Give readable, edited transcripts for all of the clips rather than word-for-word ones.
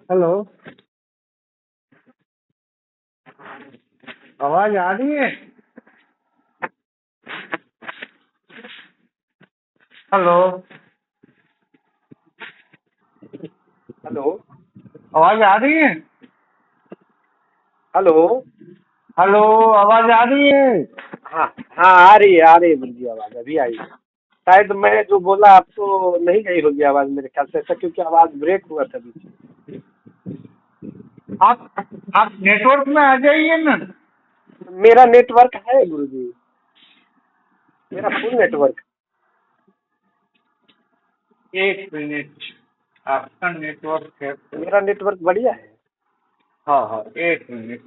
Hello. आवाज आ रही है? हेलो। हेलो। आवाज आ रही है? हेलो। हेलो। आवाज आ रही है? हाँ हाँ, आ रही है गुरुजी, आवाज अभी आई। शायद मैं जो बोला आपको नहीं गई होगी आवाज, मेरे ख्याल से ऐसा, क्योंकि आवाज ब्रेक हुआ था बीच आप आप नेटवर्क में आ जाइए ना। में। मेरा नेटवर्क है गुरुजी, मेरा फुल नेटवर्क। एक मिनट। आपका नेटवर्क है तो? मेरा नेटवर्क बढ़िया है। हाँ हाँ, एक मिनट।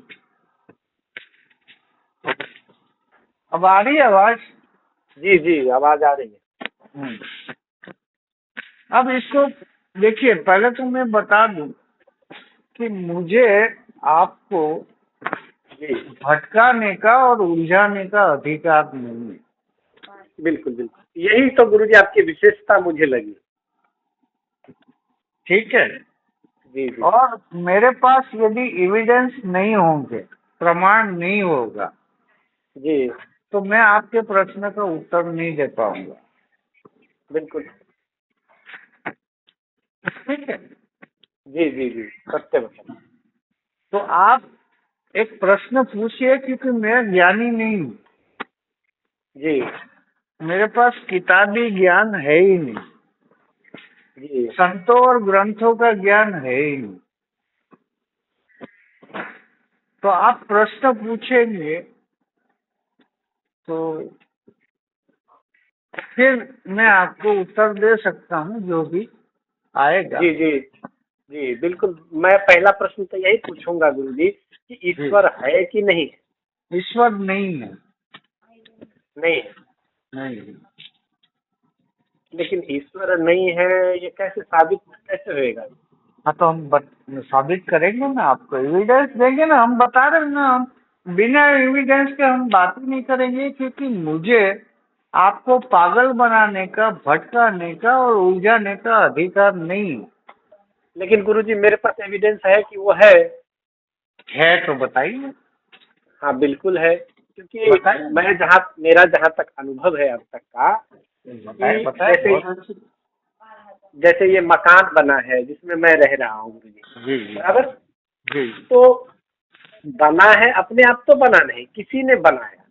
अब आ रही है आवाज? जी जी, आवाज आ रही है। हम्म। अब इसको देखिए, पहले तो मैं बता दूं कि मुझे आपको जी, भटकाने का और उलझाने का अधिकार नहीं है। बिल्कुल बिल्कुल, यही तो गुरुजी आपकी विशेषता मुझे लगी। ठीक है। जी जी और मेरे पास यदि एविडेंस नहीं होंगे, प्रमाण नहीं होगा, जी, तो मैं आपके प्रश्न का उत्तर नहीं दे पाऊंगा। बिल्कुल। ठीक है। जी जी जी, सत्य मतलब। तो आप एक प्रश्न पूछिए, क्योंकि मैं ज्ञानी नहीं हूँ। जी मेरे पास किताबी ज्ञान है ही नहीं, जी संतों और ग्रंथों का ज्ञान है ही नहीं। तो आप प्रश्न पूछेंगे तो फिर मैं आपको उत्तर दे सकता हूँ, जो भी आएगा। जी जी जी, बिल्कुल। मैं पहला प्रश्न तो यही पूछूंगा गुरुजी कि जी। ईश्वर है कि नहीं है? ईश्वर नहीं है। नहीं है। नहीं। लेकिन ईश्वर नहीं है, ये कैसे साबित कैसे होएगा? हाँ, तो हम साबित करेंगे ना, आपको एविडेंस देंगे ना। हम बता रहे हैं ना, हम बिना एविडेंस के हम बात ही नहीं करेंगे, क्योंकि मुझे आपको पागल बनाने का, भटकाने का और उलझाने का अधिकार नहीं लेकिन गुरुजी मेरे पास एविडेंस है कि वो है। है। तो बताइए। हाँ बिल्कुल है, क्योंकि बताइए। मेरा जहाँ तक अनुभव है अब तक का, बताइए कि बताइए, जैसे बहुत अच्छी। जैसे ये मकान बना है जिसमें मैं रह रहा हूँ गुरुजी, जी जी बराबर? जी तो बना है, अपने आप तो बना नहीं, किसी ने बनाया।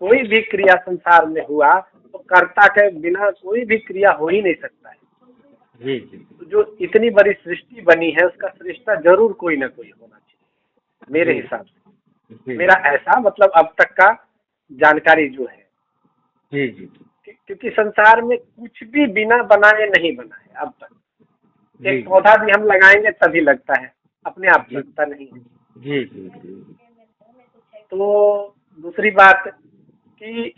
कोई भी क्रिया संसार में हुआ तो कर्ता के बिना कोई भी क्रिया हो ही नहीं सकता है। जी जी तो जो इतनी बड़ी सृष्टि बनी है उसका सृष्टा जरूर कोई ना कोई होना चाहिए, मेरे जी हिसाब से। जी मेरा ऐसा मतलब अब तक का जानकारी जो है, जी जी क्योंकि संसार में कुछ भी बिना बनाए नहीं बना है अब तक। जी एक पौधा भी हम लगाएंगे तभी लगता है, अपने आप जी लगता नहीं। जी जी जी तो दूसरी बात कि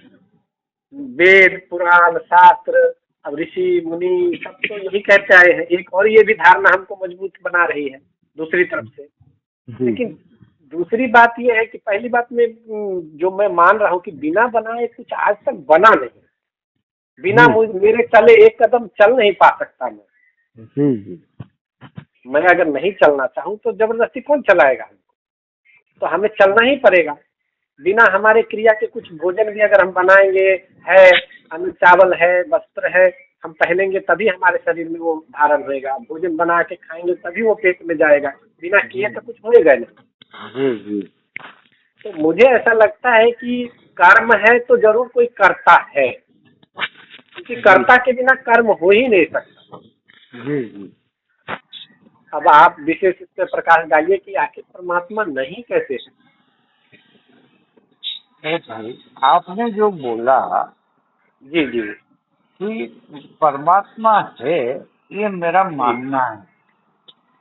वेद पुराण शास्त्र, अब ऋषि मुनि सब तो यही कहते आए हैं। एक और ये भी धारणा हमको मजबूत बना रही है दूसरी तरफ से। जी लेकिन दूसरी बात ये है कि पहली बात में जो मैं मान रहा हूँ कि बिना बनाए कुछ आज तक बना नहीं। बिना जी मेरे चले एक कदम चल नहीं पा सकता मैं। जी मैं अगर नहीं चलना चाहूँ तो जबरदस्ती कौन चलाएगा हमको? तो हमें चलना ही पड़ेगा। बिना हमारे क्रिया के कुछ भोजन भी अगर हम बनाएंगे, है अन्न चावल है, वस्त्र है, हम पहनेंगे तभी हमारे शरीर में वो धारण होएगा। भोजन बना के खाएंगे तभी वो पेट में जाएगा। बिना किए तो कुछ होएगा नहीं। जी जी तो मुझे ऐसा लगता है कि कर्म है तो जरूर कोई करता है, क्योंकि जी कर्ता के बिना कर्म हो ही नहीं सकता। जी जी। अब आप विशेष इस पे प्रकाश डालिए कि आखिर परमात्मा नहीं कैसे है? भाई, आपने जो बोला जी जी कि परमात्मा है, ये मेरा जी। मानना है।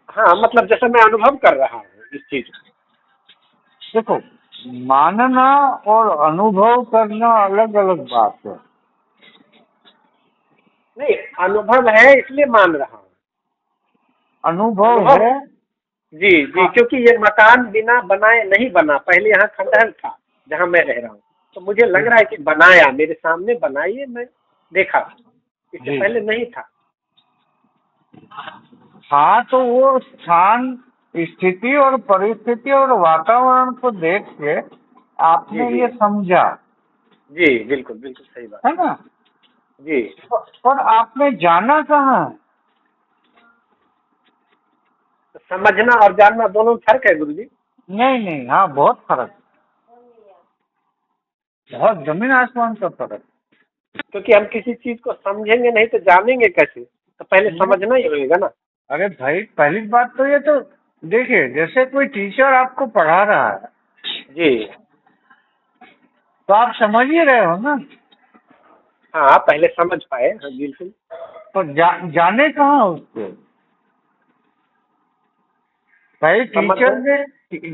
हाँ, मतलब जैसे मैं अनुभव कर रहा हूँ इस चीज को। देखो, मानना और अनुभव करना अलग अलग बात है। नहीं, अनुभव है इसलिए मान रहा हूँ। अनुभव अनुभव, है। जी जी, हाँ। क्योंकि ये मकान बिना बनाए नहीं बना। पहले यहाँ खंडहर था जहाँ मैं रह रहा हूँ, तो मुझे लग रहा है कि बनाया, मेरे सामने बनाइए, मैं देखा, इससे जी पहले नहीं था। हाँ, तो वो स्थान, स्थिति और परिस्थिति और वातावरण को देख के जी आपने जी ये समझा, जी, बिल्कुल बिल्कुल सही बात। है ना? जी। पर आपने जाना कहाँ है? तो समझना और जानना दोनों में फर्क है गुरु जी। नहीं नहीं, हाँ बहुत फर्क, बहुत जमीन आसमान का फर्क। क्योंकि हम किसी चीज को समझेंगे नहीं तो जानेंगे कैसे, तो पहले नहीं, समझना ही होगा ना। अरे भाई पहली बात तो ये तो देखिए, जैसे कोई टीचर आपको पढ़ा रहा है जी। तो आप समझ ही रहे हो ना। हाँ, पहले समझ पाए, हाँ बिल्कुल। तो जाने कहाँ उसको? भाई टीचर समझना। ने,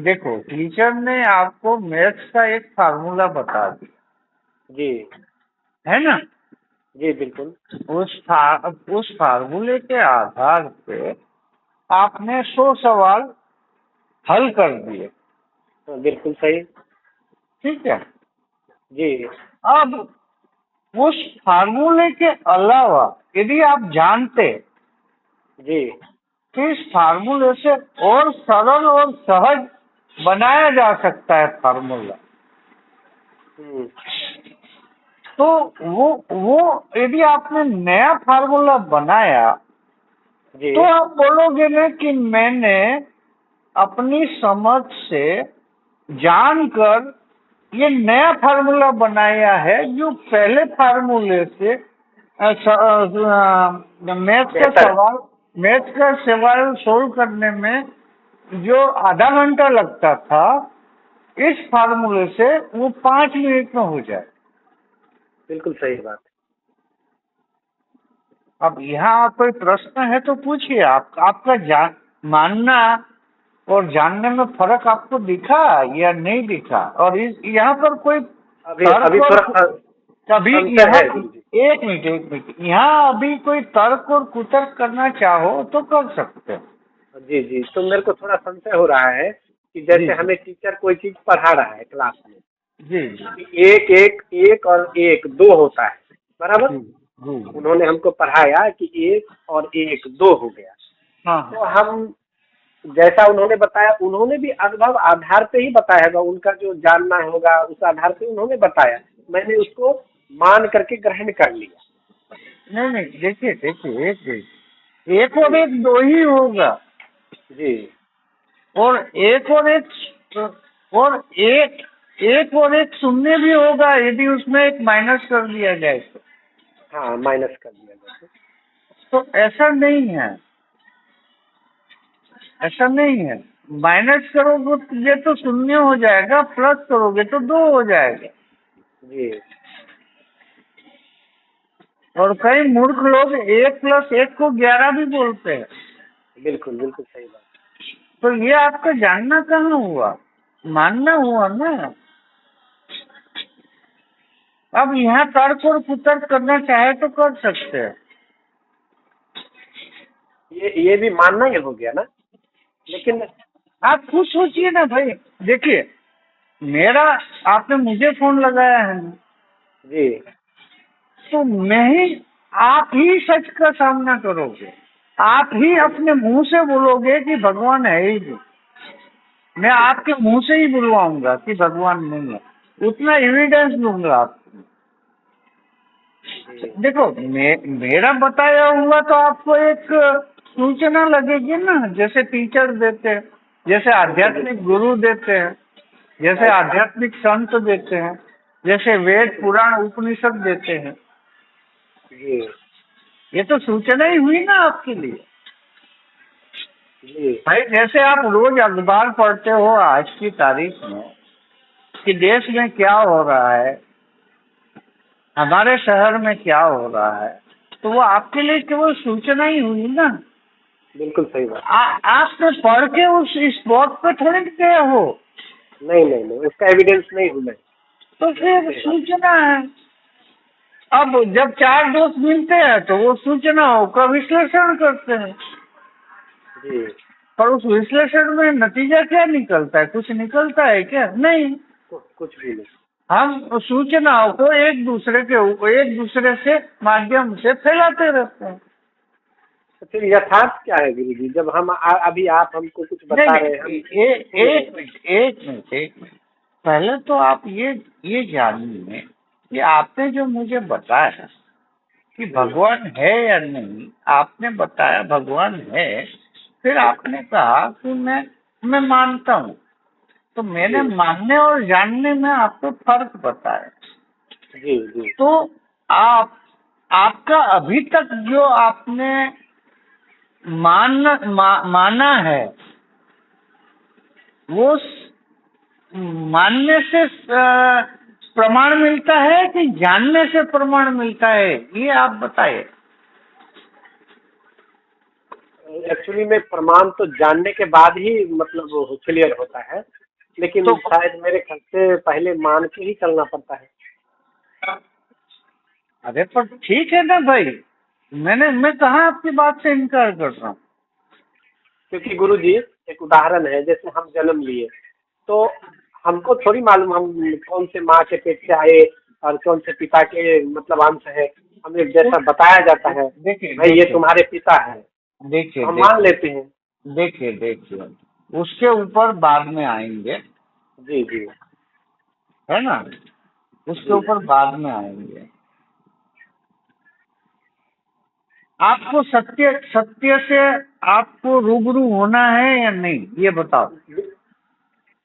देखो टीचर ने आपको मैथ्स का एक फार्मूला बता दिया, जी है ना? जी बिल्कुल। उस फार्मूले के आधार पे आपने 100 सवाल हल कर दिए, हाँ, बिल्कुल सही। ठीक है? जी अब उस फार्मूले के अलावा यदि आप जानते जी कि इस फार्मूले से और सरल और सहज बनाया जा सकता है फार्मूला, हम्म, तो वो यदि आपने नया फार्मूला बनाया जी तो आप बोलोगे ना कि मैंने अपनी समझ से जानकर ये नया फार्मूला बनाया है, जो पहले फार्मूले से मैथ का बेहतर। सवाल मैथ का सवाल सोल्व करने में जो आधा घंटा लगता था, इस फार्मूले से वो 5 मिनट में हो जाए। बिल्कुल सही बात। अब यहाँ कोई प्रश्न है तो पूछिए, आपका मानना और जानने में फर्क आपको दिखा या नहीं दिखा? और इस यहाँ पर कोई अभी तर्क अभी और थोड़ा कभी अंतर यहाँ, है गुरु जी। एक मिनट एक मिनट, यहाँ अभी कोई तर्क और कुतर्क करना चाहो तो कर सकते हो। जी जी, तो मेरे को थोड़ा संशय हो रहा है कि जी जैसे हमें टीचर कोई चीज पढ़ा रहा है क्लास में, जी जी कि एक एक एक और एक दो होता है, बराबर। जी जी। उन्होंने हमको पढ़ाया कि एक और एक दो हो गया। हाँ तो हम जैसा उन्होंने बताया, उन्होंने भी अनुभव आधार पे ही बताया होगा, उनका जो जानना होगा उस आधार पे उन्होंने बताया, मैंने उसको मान करके ग्रहण कर लिया। नहीं नहीं, देखिए देखिए, एक और जी एक दो ही होगा, जी और एक और एक, और एक और एक शून्य भी होगा यदि उसमें एक माइनस कर दिया जाए तो। हाँ, माइनस कर दिया जाए तो ऐसा नहीं है, ऐसा नहीं है। माइनस करोगे तो शून्य हो जाएगा, प्लस करोगे तो 2 हो जाएगा। जी और कई मूर्ख लोग 1+1 को 11 भी बोलते हैं। बिल्कुल बिल्कुल सही बात। तो ये आपका जानना कहाँ हुआ? मानना हुआ ना। अब यहाँ तर्क और कुतर्क करना चाहे तो कर सकते हैं। ये भी मानना ही हो गया ना, लेकिन आप खुद सोचिए ना भाई, देखिए मेरा, आपने मुझे फोन लगाया है ना, जी तो मैं ही, आप ही सच का सामना करोगे, आप ही अपने मुंह से बोलोगे कि भगवान है ही नहीं। मैं आपके मुंह से ही बुलवाऊंगा कि भगवान नहीं है, उतना एविडेंस दूंगा आपको। जी देखो मेरा बताया हुआ तो आपको एक सूचना लगेगी ना, जैसे टीचर देते हैं, जैसे आध्यात्मिक गुरु देते हैं, जैसे आध्यात्मिक संत देते हैं, जैसे वेद पुराण उपनिषद देते हैं। जी ये तो सूचना ही हुई ना आपके लिए। जी भाई जैसे आप रोज अखबार पढ़ते हो आज की तारीख में कि देश में क्या हो रहा है, हमारे शहर में क्या हो रहा है, तो वो आपके लिए केवल सूचना ही हुई ना। बिल्कुल सही बात। आपने पढ़ के उस स्पॉट पे थोड़ी गए हो, नहीं नहीं नहीं, उसका एविडेंस नहीं हूँ मैं। तो फिर सूचना है। अब जब चार दोस्त मिलते हैं तो वो सूचनाओं का विश्लेषण करते हैं, जी पर उस विश्लेषण में नतीजा क्या निकलता है? कुछ निकलता है क्या? नहीं। कुछ भी नहीं। हम सूचनाओं को एक दूसरे से माध्यम से फैलाते रहते हैं। तो फिर यथार्थ क्या है गुरु जी? जब हम अभी आप हमको कुछ बता नहीं रहे हैं, नहीं, हम एक मिनट, एक मिनट, एक मिनट। पहले तो आप ये जानिए कि आपने जो मुझे बताया कि भगवान है या नहीं, आपने बताया भगवान है, फिर आपने कहा कि मैं मानता हूँ। तो मैंने जी मानने और जानने में आपको फर्क बताया। जी जी तो आपका अभी तक जो आपने माना है, वो मानने से प्रमाण मिलता है कि जानने से प्रमाण मिलता है, ये आप बताइए। एक्चुअली में प्रमाण तो जानने के बाद ही मतलब क्लियर होता है, लेकिन तो शायद मेरे ख्याल से पहले मान के ही चलना पड़ता है। अरे पर ठीक है ना भाई, मैं कहाँ आपकी बात से इनकार कर रहा हूँ। क्योंकि गुरु जी एक उदाहरण है, जैसे हम जन्म लिए तो हमको थोड़ी मालूम हम कौन से माँ के पेट से आए और कौन से पिता के मतलब अंश है। हमें जैसा बताया जाता है, देखिए भाई ये देखिए तुम्हारे पिता है, देखिए तो हम मान देखिए लेते हैं। देखिए देखिए, उसके ऊपर बाद में आएंगे, जी जी है ना, उसके जी ऊपर बाद में आएंगे। आपको सत्य सत्य से आपको रूबरू होना है या नहीं, ये बताओ।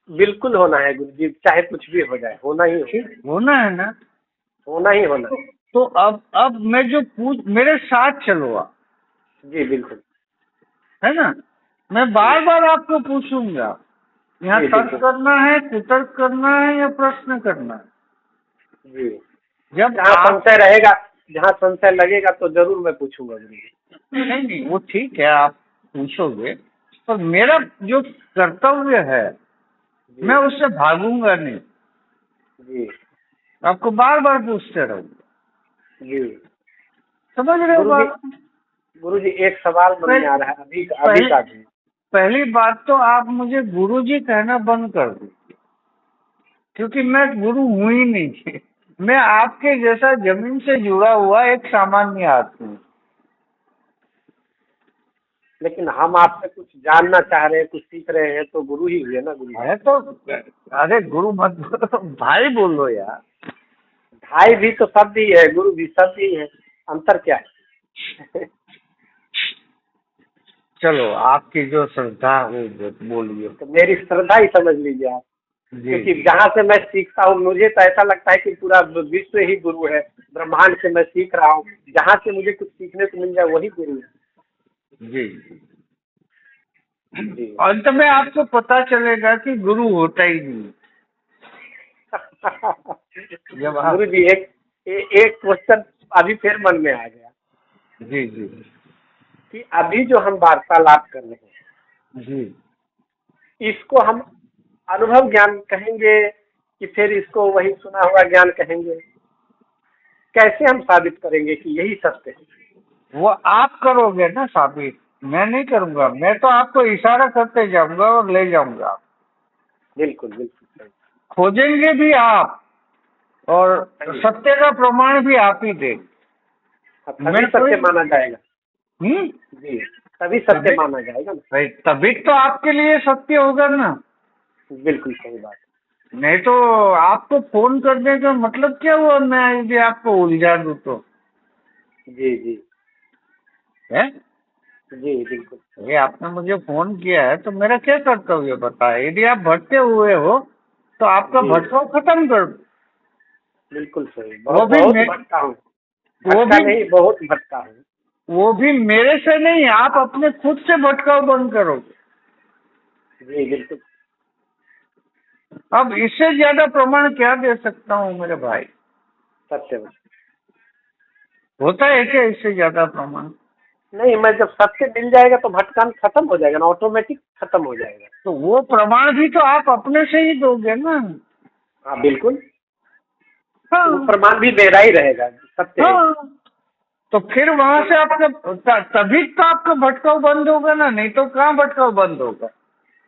बिल्कुल होना है गुरु जी, चाहे कुछ भी हो जाए, होना ही होना ठीक, है। होना है ना। होना ही होना तो, है। तो अब मैं जो मेरे साथ चलो आप, जी बिल्कुल। है ना, मैं जी बार बार आपको पूछूंगा, यहाँ जी तर्क बिल्कुल। करना है, कुतर्क करना है या प्रश्न करना है। जी जब जहाँ आप संशय रहेगा, जहाँ संशय लगेगा तो जरूर मैं पूछूंगा गुरु जी। नहीं नहीं, वो ठीक है, आप पूछोगे, पर मेरा जो कर्तव्य है, मैं जी उससे भागूंगा नहीं, जी आपको बार बार पूछते रहूंगा। जी समझ रहे हो गुरु जी, बात। गुरु जी एक सवाल मन में आ रहा है अभी अभी पहली का भी। पहली बात तो आप मुझे गुरुजी कहना बंद कर दीजिए, क्योंकि मैं गुरु हूं ही नहीं। मैं आपके जैसा जमीन से जुड़ा हुआ एक सामान्य आदमी हूँ। लेकिन हम आपसे कुछ जानना चाह रहे हैं, कुछ सीख रहे हैं, तो गुरु ही हुए ना गुरु जी। अरे तो, अरे गुरु मत बोलो, भाई बोलो यार। भाई भी तो शब्द ही है, गुरु भी शब्द ही है, अंतर क्या है? चलो, आपकी जो श्रद्धा वो बोलिए। तो मेरी श्रद्धा ही समझ लीजिए आप। जी क्योंकि जी जहाँ से मैं सीखता हूँ मुझे तो ऐसा लगता है कि पूरा विश्व ही गुरु है, ब्रह्मांड से मैं सीख रहा हूँ, जहाँ से मुझे कुछ सीखने को मिल जाए वही गुरु जी। है। जी अंत में आपको पता चलेगा कि गुरु होता ही नहीं। जब गुरु आप जी एक क्वेश्चन अभी फिर मन में आ गया जी जी कि अभी जो हम वार्तालाप कर रहे हैं, जी, इसको हम अनुभव ज्ञान कहेंगे कि फिर इसको वही सुना हुआ ज्ञान कहेंगे? कैसे हम साबित करेंगे कि यही सत्य है? वो आप करोगे ना साबित, मैं नहीं करूंगा। मैं तो आपको इशारा करते जाऊंगा और ले जाऊंगा। बिल्कुल बिल्कुल सही। खोजेंगे भी आप, और सही। सत्य का प्रमाण भी आप ही देंगे। अब तभी मैं कोई सत्य माना जाएगा। हम्म, जी तभी सत्य तभी माना जाएगा ना। भाई, तभी तो आपके लिए सत्य होगा ना। बिल्कुल सही बात। नहीं तो आपको फोन करने का मतलब क्या हुआ, मैं यदि आपको उलझा दूं तो, जी जी है। जी बिल्कुल। ये आपने मुझे फोन किया है तो मेरा क्या कर्तव्य बताए। यदि आप भटके हुए हो तो आपका जी भटकाव खत्म कर दो। बिल्कुल सही। वो बहुत भी बहुत मे, भटका हूँ। वो भटका भी नहीं, बहुत भटका हूँ। वो भी मेरे से नहीं, आप अपने खुद से भटकाव बंद करोगे। जी बिल्कुल। अब इससे ज्यादा प्रमाण क्या दे सकता हूँ मेरे भाई। सत्य में होता है क्या इससे ज्यादा प्रमाण। नहीं, मैं जब सत्य मिल जाएगा तो भटकान खत्म हो जाएगा ना, ऑटोमेटिक खत्म हो जाएगा। तो वो प्रमाण भी तो आप अपने से ही दोगे ना। हाँ बिल्कुल। हाँ वो प्रमाण भी मेरा ही रहेगा, सत्य है। हाँ, तो फिर वहां से आपका तभी तो आपका भटकाव बंद होगा ना, नहीं तो कहाँ भटकाव बंद होगा।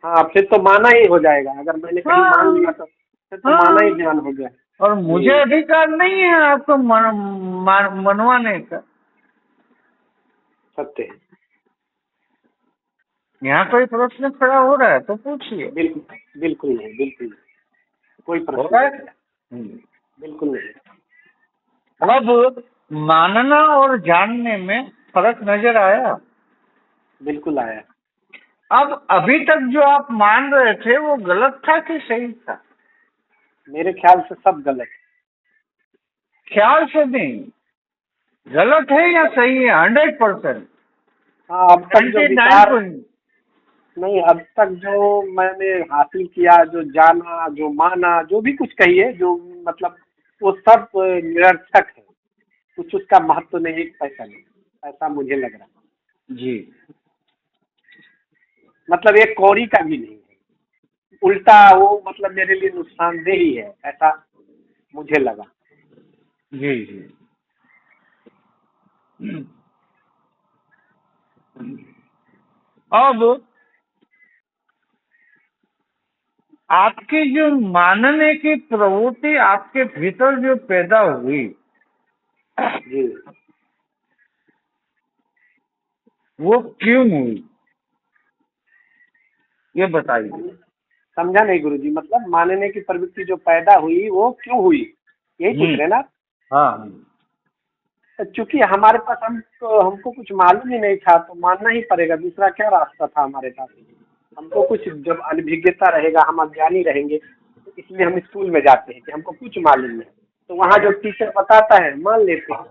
हाँ फिर तो माना ही हो जाएगा, अगर मैंने कहीं मान लिया हाँ तो फिर तो माना ही हाँ, ज्ञान हो गया। और मुझे जी अधिकार नहीं है आपको मनवाने का। सत्य है। यहाँ कोई प्रश्न खड़ा हो रहा है तो पूछिए। बिल्कुल बिल्कुल नहीं, बिल्कुल नहीं, कोई हो प्रश्न रहा है। नहीं है, बिल्कुल नहीं। अब मानना और जानने में फर्क नजर आया। बिल्कुल आया। अब अभी तक जो आप मान रहे थे वो गलत था कि सही था? मेरे ख्याल से सब गलत है। ख्याल से नहीं, गलत है या सही है? 100%। हाँ, अब तक जो 99 विचार, नहीं, अब तक जो मैंने हासिल किया, जो जाना, जो माना, जो भी कुछ कहिए, जो मतलब वो सब निरर्थक है, कुछ उसका महत्व नहीं, एक पैसा नहीं, ऐसा मुझे लग रहा है। जी। मतलब एक कौड़ी का भी नहीं है, उल्टा वो मतलब मेरे लिए नुकसानदेह ही है, ऐसा मुझे लगा। जी जी। अब आपकी जो मानने की प्रवृत्ति आपके भीतर जो पैदा हुई, जी, वो क्यों हुई, ये बताइए। समझा नहीं गुरुजी, मतलब मानने की प्रवृत्ति जो पैदा हुई वो क्यों हुई, यही पूछ रहे हैं ना? हाँ। तो चूंकि हमारे पास हमको कुछ मालूम ही नहीं था, तो मानना ही पड़ेगा, दूसरा क्या रास्ता था हमारे पास? हमको कुछ जब अनभिज्ञता रहेगा, हम अज्ञानी रहेंगे, तो इसलिए हम स्कूल में जाते हैं कि हमको कुछ मालूम नहीं, तो वहाँ जो टीचर बताता है मान लेते हैं,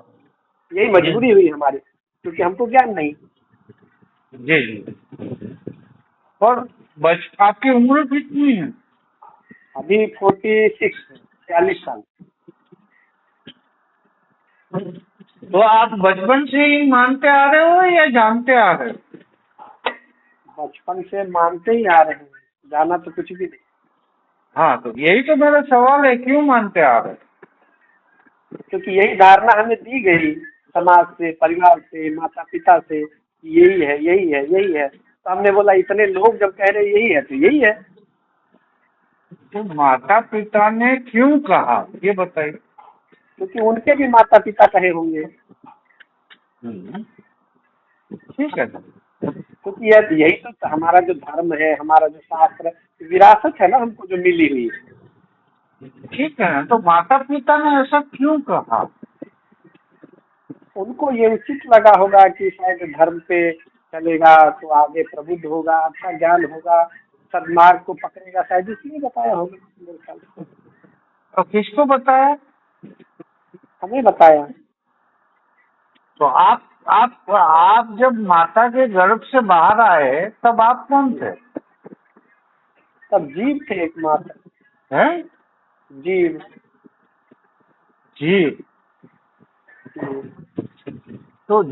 यही मजबूरी हुई हमारी, क्योंकि हमको ज्ञान नहीं। जी जी। और आपकी उम्र कितनी है? अभी 46, 46 साल। तो आप बचपन से ही मानते आ रहे हो या जानते आ रहे हो? बचपन से मानते ही आ रहे हैं, जाना तो कुछ भी नहीं। हाँ, तो यही तो मेरा सवाल है, क्यों मानते आ रहे हो? क्योंकि यही धारणा हमें दी गई समाज से, परिवार से, माता पिता से, यही है, यही है, यही है, तो हमने बोला इतने लोग जब कह रहे यही है तो यही है। तो माता पिता ने क्यों कहा, ये बताइए। क्योंकि उनके भी माता पिता कहे होंगे। ठीक है। क्योंकि यही तो हमारा जो धर्म है, हमारा जो शास्त्र है, विरासत है ना हमको जो मिली हुई है। ठीक है, तो माता पिता ने ऐसा क्यों कहा? उनको ये उचित लगा होगा कि शायद धर्म पे चलेगा तो आगे प्रबुद्ध होगा, अच्छा ज्ञान होगा, सदमार्ग को पकड़ेगा, शायद इसलिए बताया होगा मेरे ख्याल से। और किसको बताया? हमें बताया। तो आप जब माता के गर्भ से बाहर आए तब आप कौन थे? तब जीव थे एकमात्र। हैं? जीव। जीव। जीव। तो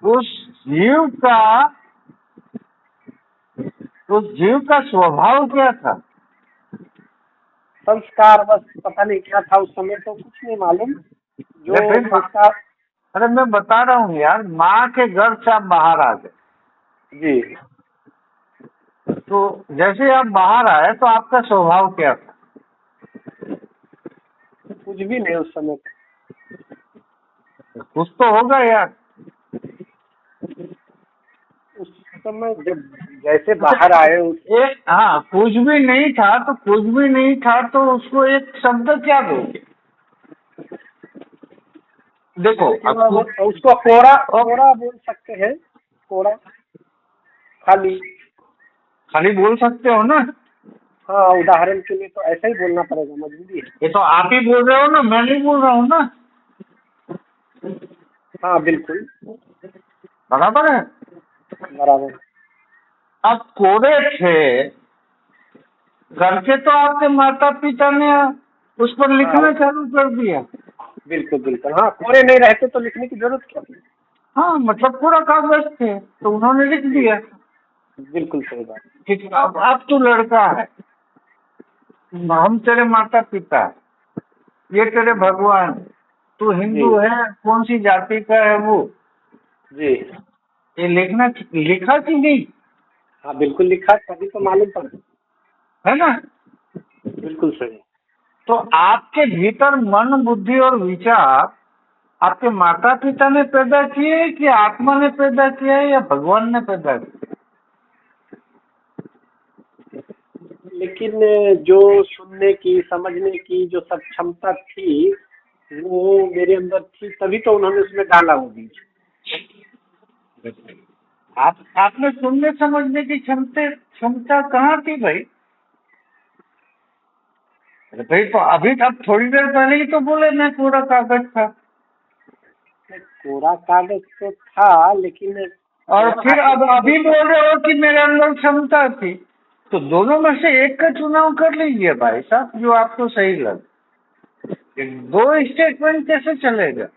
उस जीव का उस जीव का स्वभाव क्या था? संस्कार, बस पता नहीं क्या था उस समय, तो कुछ नहीं मालूम जो संस्कार। अरे मैं बता रहा हूँ यार, माँ के गर्भ से आप बाहर आ गए। जी। तो जैसे आप बाहर आए तो आपका स्वभाव क्या था? कुछ भी नहीं उस समय। कुछ तो होगा यार। उस समय जब जैसे बाहर आए हाँ, कुछ भी नहीं था तो कुछ भी नहीं था, तो उसको एक शब्द क्या दोगे? देखो उसको कोड़ा कोड़ा बोल सकते हैं, कोड़ा, खाली। खाली बोल सकते हो ना? हाँ, उदाहरण के लिए तो ऐसा ही बोलना पड़ेगा, मजबूरी है। ये तो आप ही बोल रहे हो ना, मैं नहीं बोल रहा हूँ ना। हाँ बिल्कुल बराबर है। बराबर। अब कोड़े थे करके तो आपके माता पिता ने उस पर लिखना हाँ चालू कर दिया। बिल्कुल बिल्कुल, हाँ, कोड़े नहीं रहते तो लिखने की जरूरत क्या थी? हाँ, मतलब पूरा कागज थे तो उन्होंने लिख दिया। बिल्कुल सही बात। ठीक, अब तू लड़का है, हम तेरे माता पिता, ये तेरे भगवान, तू हिंदू जी है, कौन सी जाति का है वो, जी। ये लिखा कि नहीं? हाँ बिल्कुल लिखा, तभी तो मालूम पड़ा। है ना? बिल्कुल सही। तो आपके भीतर मन, बुद्धि और विचार आपके माता पिता ने पैदा किए कि आत्मा ने पैदा किया है या भगवान ने पैदा किया? लेकिन जो सुनने की, समझने की जो सब क्षमता थी, वो मेरे अंदर थी, तभी तो उन्होंने उसमें डाला वो बीज। आपने सुनने समझने की क्षमता कहाँ थी भाई? अरे भाई, तो अभी अब थोड़ी देर पहले ही तो बोले मैं कोरा कागज था। कोरा कागज तो था, लेकिन और फिर अब अभी बोल रहे हो कि मेरे अंदर क्षमता थी। तो दोनों में से एक का चुनाव कर लीजिए भाई साहब, जो आपको सही लगे। दो स्टेटमेंट कैसे चलेगा?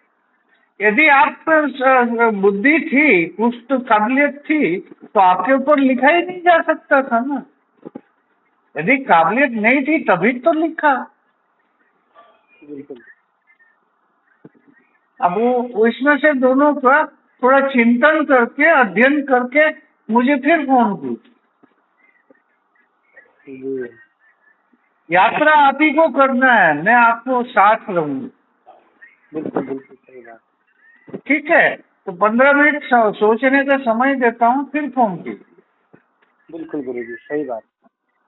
यदि आप पर बुद्धि थी, कुछ तो काबिलियत थी, तो आपके ऊपर लिखा ही नहीं जा सकता था ना। यदि काबिलियत नहीं थी तभी तो लिखा। बिल्कुल। अब वो इसमें से दोनों का थोड़ा चिंतन करके, अध्ययन करके मुझे फिर फोन की। जी। यात्रा आप ही को करना है, मैं आपको साथ रहूंगा। बिल्कुल बिल्कुल सही बात। ठीक है, तो 15 मिनट सोचने का समय देता हूँ, फिर फोन की। बिल्कुल गुरुजी, सही बात।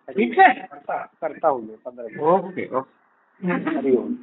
ठीक है, करता हूँ मैं 15 मिनट। Okay okay. हरिओम।